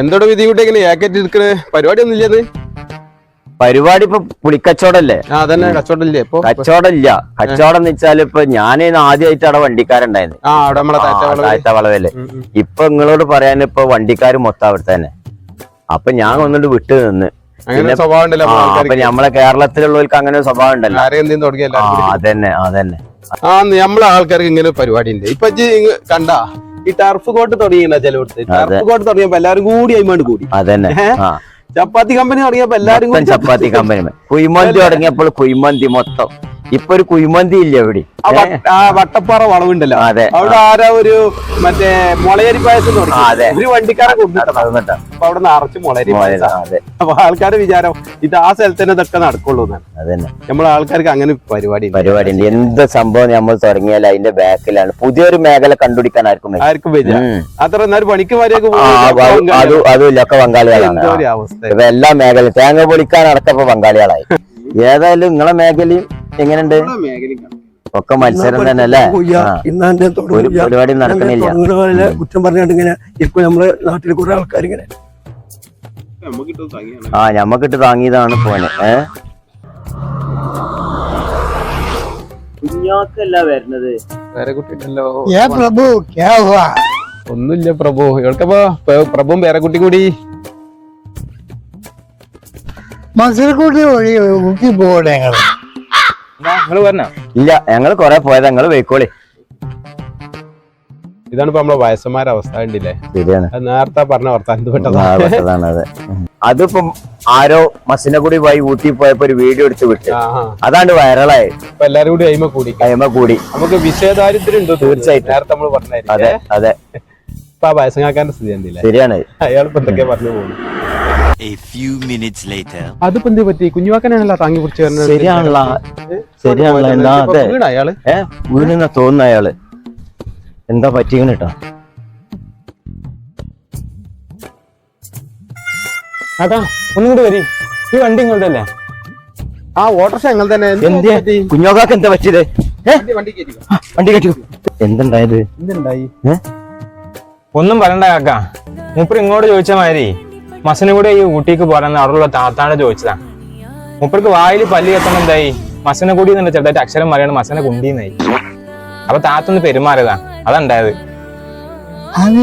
എന്തോടെ വിധി കൂട്ടി എങ്ങനെ ജാക്കറ്റ് എടുക്കണേ? പരിപാടി ഒന്നും ഇല്ലേ? പരിപാടി ഇപ്പൊ പുളിക്കച്ചവടല്ലേ? അതന്നെ കച്ചവടം ഇല്ലേ? കച്ചവടം ഇല്ല. കച്ചവടം എന്ന് വെച്ചാൽ ഇപ്പൊ ഞാൻ ആദ്യമായിട്ട് അവിടെ വണ്ടിക്കാരുണ്ടായിരുന്നു താഴ്ത്ത വളവല്ലേ. ഇപ്പൊ നിങ്ങളോട് പറയാൻ ഇപ്പൊ വണ്ടിക്കാര് മൊത്തം അവിടെ തന്നെ. അപ്പൊ ഞാൻ ഒന്നുകൊണ്ട് വിട്ടു നിന്ന്. അപ്പൊ നമ്മളെ കേരളത്തിലുള്ളവർക്ക് അങ്ങനെ ഒരു സ്വഭാവം ഉണ്ടല്ലോ. അതന്നെ അതന്നെ. നമ്മളെ ആൾക്കാർക്ക് ഇങ്ങനെ പരിപാടി ഉണ്ട്. ഇപ്പൊ കണ്ടാ ഈ ടർഫ് കോട്ട് തുടങ്ങിയ ചിലവിടുത്ത് ടർഫ് കോട്ട് തുടങ്ങിയപ്പോ എല്ലാരും കൂടി അയിമാണ്ട് കൂടി. അതന്നെ. ചപ്പാത്തി കമ്പനി തുടങ്ങിയപ്പോ എല്ലാരും കൂടി ചപ്പാത്തി കമ്പനി. കുഴിമന്തി തുടങ്ങിയപ്പോൾ കുഴിമന്തി മൊത്തം. ഇപ്പൊ ഒരു കുഴിമന്തി ഇല്ല എവിടെ. ആ വട്ടപ്പാറ വളവുണ്ടല്ലോ, അവിടെ ആരാ ഒരു മറ്റേ മുളയരി പായസം ഒരു വണ്ടിക്കാരെ കൊണ്ടിട്ട് അപ്പൊ അവിടെ നിറച്ച് മുളയരി പായസം. അപ്പൊ ആൾക്കാരുടെ വിചാരം ഇത് ആ സ്ഥലത്ത് തന്നെ ഇതൊക്കെ നടക്കുള്ളൂ എന്നാണ്. അതന്നെ നമ്മളെ ആൾക്കാർക്ക് അങ്ങനെ പരിപാടി ഉണ്ട്. എന്ത് സംഭവം നമ്മൾ തുടങ്ങിയാൽ അതിന്റെ ബാക്കിലാണ്. പുതിയൊരു മേഖല കണ്ടുപിടിക്കാൻ ആർക്കും വരില്ല. അത്ര എന്നാലും പണിക്ക് വരെയൊക്കെ അതുമില്ല, ഒക്കെ പങ്കാളികളാണ്. ഇപ്പൊ എല്ലാ മേഖലയും തേങ്ങ പൊളിക്കാൻ അടക്കപ്പോ പങ്കാളികളായി. ഏതായാലും നിങ്ങളെ മേഖലയും എങ്ങനെയുണ്ട്? ഒക്കെ മത്സരം തന്നെ അല്ലേ? ഒരു പരിപാടി നടക്കണില്ല. കുറ്റം പറഞ്ഞിട്ട് ഇങ്ങനെ ഇപ്പൊ നമ്മളെ നാട്ടിൽ കുറെ ആൾക്കാർ ഇങ്ങനെ ഞമ്മക്കിട്ട് താങ്ങിയതാണ് പോനെ. കുഞ്ഞാക്കല്ല വരുന്നത്. ഒന്നുമില്ല പ്രഭു. ഇവൾക്കപ്പോ പ്രഭുവും പേരക്കുട്ടി കൂടി മസരക്കൂട്ടി വഴി ഊട്ടി പോകട്ടെ. ഞങ്ങള് പറഞ്ഞ ഇല്ല, ഞങ്ങള് കൊറേ പോയതാ. ഞങ്ങള് പോയിക്കോളി. ഇതാണ് ഇപ്പൊ നമ്മളെ വയസ്സന്മാരുടെ അവസ്ഥ. ഉണ്ടില്ലേ? ശരിയാണ്. നേരത്തെ പറഞ്ഞ വർത്താനത് അതെ. അതിപ്പോ ആരോ മസിനഗുടി പോയി ഊട്ടി പോയപ്പോ ഒരു വീഡിയോ എടുത്ത് വിട്ടു. അതാണ്ട് വൈറലായി. ഇപ്പൊ എല്ലാരും കൂടി അയിമ കൂടി നമുക്ക് വിഷയദാരിദ്ര്യം ഉണ്ടോ? തീർച്ചയായിട്ടും. നേരത്തെ നമ്മള് പറഞ്ഞായിരുന്നു. അതെ അതെ. ഇപ്പൊ ആ വയസ്സങ്ങാക്കാന്റെ സ്ഥിതി ഉണ്ടല്ലേ? ശരിയാണ്. അയാളിപ്പോ എന്തൊക്കെയാ പറഞ്ഞു പോകുന്നു. അതിപ്പോ എന്ത് പറ്റി? കുഞ്ഞുവാക്കനാണല്ലോ താങ്ങി പിടിച്ച് വരുന്നത്. ശരിയാണല്ലോ. അയാള് വീണെന്നാ തോന്നുന്നു. അയാള് എന്താ പറ്റിയെന്ന് കേട്ടോ. അതാ ഒന്നും കൂടി വരി. ഈ വണ്ടി ഇങ്ങോട്ട് അല്ലേ? ആ ഓട്ടോറിക്ഷ ഞങ്ങൾ തന്നെ. കുഞ്ഞോക്കാക്ക് എന്താ പറ്റിയത്? വണ്ടി കെട്ടി. എന്തുണ്ടായത്? ഒന്നും പറയണ്ട കാക്ക. മൂപ്പർ ഇങ്ങോട്ട് ചോദിച്ച മാതിരി മസനും കൂടെ ഈ ഊട്ടിക്ക് പോരാന്ന് അവിടെയുള്ള താത്താണ്ട് ചോദിച്ചതാ. മൂപ്പർക്ക് വായിൽ പല്ലി കത്തണം എന്തായി മസനെ കൂടി എന്നുള്ള ചെറുതായിട്ട് അക്ഷരം പറയാണ് മസനെ കുണ്ടിന്നായി. അപ്പൊ താത്തൊന്ന് പെരുമാറിയതാ. അതുണ്ടായത്. അത്